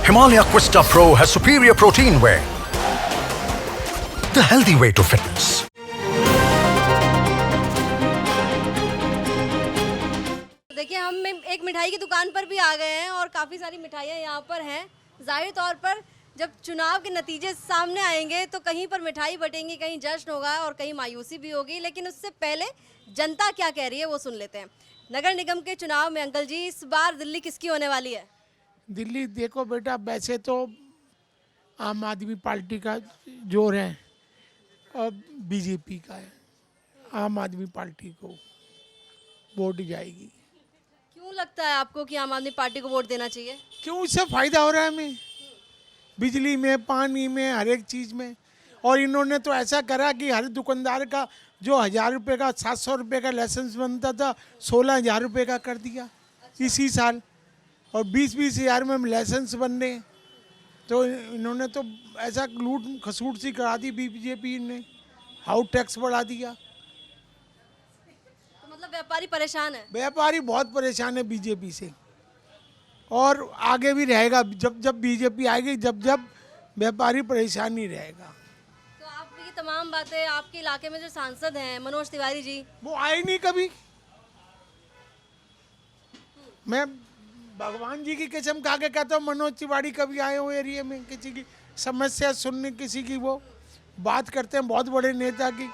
Himalaya Quista Pro has superior protein whey. The healthy way to fitness. देखिए हम एक मिठाई की दुकान पर भी आ गए हैं और काफ़ी सारी मिठाइयाँ यहाँ पर हैं। जाहिर तौर पर जब चुनाव के नतीजे सामने आएंगे तो कहीं पर मिठाई बटेंगी, कहीं जश्न होगा और कहीं मायूसी भी होगी। लेकिन उससे पहले जनता क्या कह रही है वो सुन लेते हैं। नगर निगम के चुनाव में अंकल जी इस बार दिल्ली किसकी होने वाली है? दिल्ली देखो बेटा, वैसे तो आम आदमी पार्टी का जोर है और बीजेपी का है। आम आदमी पार्टी को वोट जाएगी। क्यों लगता है आपको कि आम आदमी पार्टी को वोट देना चाहिए? क्यों? उससे फायदा हो रहा है हमें, बिजली में, पानी में, हर एक चीज़ में। और इन्होंने तो ऐसा करा कि हर दुकानदार का जो 1000 रुपये का 700 रुपये का लाइसेंस बनता था 16,000 रुपये का कर दिया इसी साल। और 20-20 हज़ार में लाइसेंस बन रहे। तो इन्होंने तो ऐसा लूट खसूट सी करा दी बीजेपी ने, हाउस टैक्स बढ़ा दिया। तो मतलब व्यापारी परेशान है? व्यापारी बहुत परेशान है बीजेपी से और आगे भी रहेगा। जब जब बीजेपी आएगी, जब जब व्यापारी परेशान ही रहेगा। तो आप ये तमाम बातें आपके इलाके में जो सांसद हैं मनोज तिवारी जी, वो आए नहीं कभी। मैं भगवान जी की कसम खा के कहता हूँ, मनोज तिवारी कभी आए हो एरिया में किसी की समस्या सुनने, किसी की वो बात करते हैं बहुत बड़े नेता की?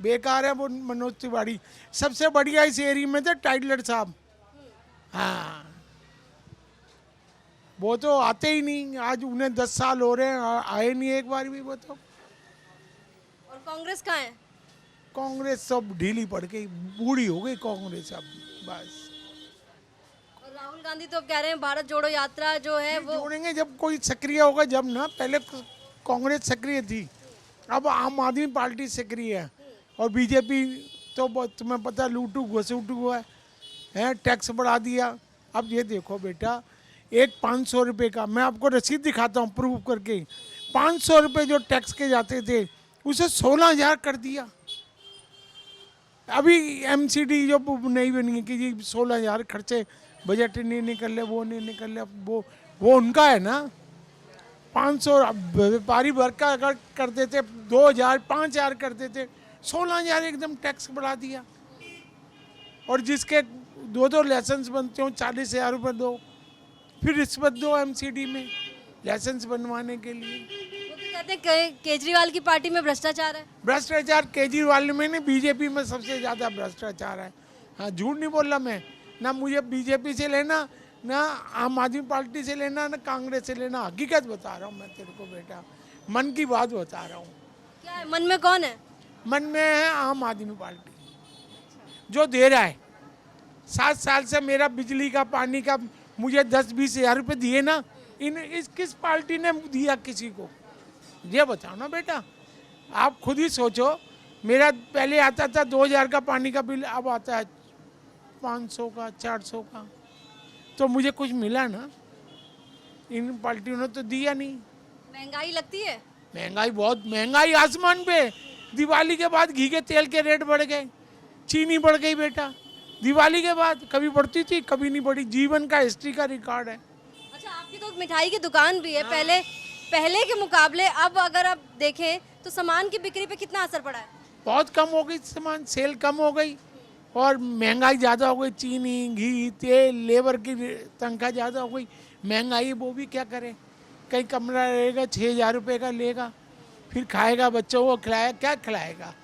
बेकार है वो मनोज तिवारी। सबसे बढ़िया इस एरिया में थे टाइटलर साहब। हाँ, वो तो आते ही नहीं। आज उन्हें 10 साल हो रहे हैं, आए नहीं एक बार भी वो तो। और कांग्रेस कहाँ है? कांग्रेस सब ढीली पड़ गई, बूढ़ी हो गई कांग्रेस अब बस। और राहुल गांधी तो अब कह रहे हैं भारत जोड़ो यात्रा जो है वो जोड़ेंगे जब कोई सक्रिय होगा, जब ना। पहले कांग्रेस सक्रिय थी, अब आम आदमी पार्टी सक्रिय है। और बीजेपी तो तुम्हें पता लूटू घसूटू है, टैक्स बढ़ा दिया। अब ये देखो बेटा, एक 500 रुपये का, मैं आपको रसीद दिखाता हूँ प्रूव करके। 500 रुपये जो टैक्स के जाते थे उसे 16,000 कर दिया। अभी एमसीडी जो नहीं बनी है कि जी 16,000 खर्चे बजट नहीं निकल रहे, वो नहीं निकल रहे, वो उनका है ना। 500 व्यापारी वर्ग का अगर कर देते 2,000 5,000 कर देते, 16,000 एकदम टैक्स बढ़ा दिया। और जिसके 2 लाइसेंस बनते हो 40,000 रुपये दो, फिर रिश्वत दो एमसीडी में लाइसेंस बनवाने के लिए। वो तो कहते हैं केजरीवाल की पार्टी में भ्रष्टाचार है। भ्रष्टाचार केजरीवाल में नहीं, बीजेपी में सबसे ज़्यादा भ्रष्टाचार है। हाँ, झूठ नहीं बोल रहा मैं। ना मुझे बीजेपी से लेना, ना आम आदमी पार्टी से लेना, ना कांग्रेस से लेना। हकीकत बता रहा हूँ मैं तेरे को बेटा, मन की बात बता रहा हूँ। क्या है मन में? कौन है मन में? है आम आदमी पार्टी, जो दे रहा है। 7 साल से मेरा बिजली का, पानी का मुझे 10-20 हज़ार रुपये दिए ना, इस किस पार्टी ने दिया किसी को? ये बताओ ना बेटा, आप खुद ही सोचो। मेरा पहले आता था 2,000 का पानी का बिल, अब आता है 500 का, 400 का। तो मुझे कुछ मिला ना? इन पार्टियों ने तो दिया नहीं। महंगाई लगती है? महंगाई बहुत, महंगाई आसमान पे। दिवाली के बाद घी के तेल के रेट बढ़ गए, चीनी बढ़ गई बेटा। दिवाली के बाद कभी बढ़ती थी, कभी नहीं बढ़ी। जीवन का हिस्ट्री का रिकॉर्ड है। अच्छा, आपकी तो मिठाई की दुकान भी है। पहले के मुकाबले अब अगर आप देखें तो सामान की बिक्री पे कितना असर पड़ा है? बहुत कम हो गई, सामान सेल कम हो गई और महंगाई ज़्यादा हो गई। चीनी, घी, तेल, लेबर की तनख्वाह ज़्यादा हो गई। महंगाई वो भी क्या करे? कहीं कमरा रहेगा 6,000 रुपये का लेगा, फिर खाएगा, बच्चों को खिलाएगा, क्या खिलाएगा?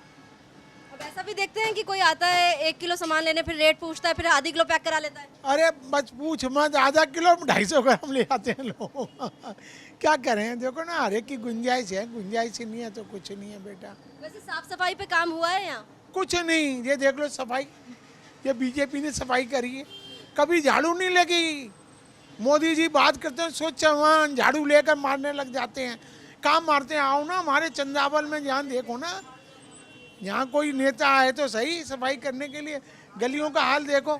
अब ऐसा भी देखते हैं कि कोई आता है 1 किलो सामान लेने, फिर रेट पूछता है, फिर आधी किलो पैक करा लेता है। अरे बस पूछ मत, आधा किलो 250 ग्राम ले आते हैं लोग। क्या करें? देखो ना, हर एक की गुंजाइश है, गुंजाइश ही नहीं है तो कुछ नहीं है बेटा। वैसे साफ सफाई पे काम हुआ है यहाँ? कुछ नहीं। ये देख लो सफाई, ये बीजेपी ने सफाई करी है। कभी झाड़ू नहीं लगी। मोदी जी बात करते हैं स्वच्छ अभियान, झाड़ू लेकर मारने लग जाते हैं। काम मारते हैं। आओ ना हमारे चंदावल में, जहाँ देखो ना, यहाँ कोई नेता आए तो सही सफाई करने के लिए। गलियों का हाल देखो,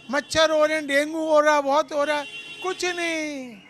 मच्छर हो रहे हैं, डेंगू हो रहा है, बहुत हो रहा है। कुछ नहीं।